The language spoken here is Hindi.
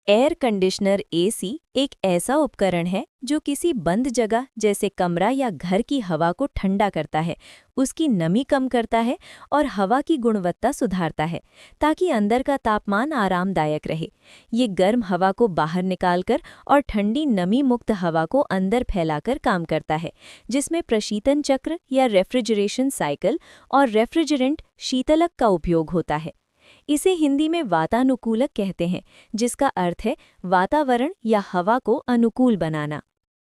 एयर कंडीशनर एसी एक ऐसा उपकरण है जो किसी बंद जगह जैसे कमरा या घर की हवा को ठंडा करता है, उसकी नमी कम करता है और हवा की गुणवत्ता सुधारता है ताकि अंदर का तापमान आरामदायक रहे। ये गर्म हवा को बाहर निकालकर और ठंडी नमी मुक्त हवा को अंदर फैलाकर काम करता है, जिसमें प्रशीतन चक्र या रेफ्रिजरेशन साइकिल और रेफ्रिजरेंट शीतलक का उपयोग होता है। इसे हिंदी में वातानुकूलक कहते हैं, जिसका अर्थ है वातावरण या हवा को अनुकूल बनाना।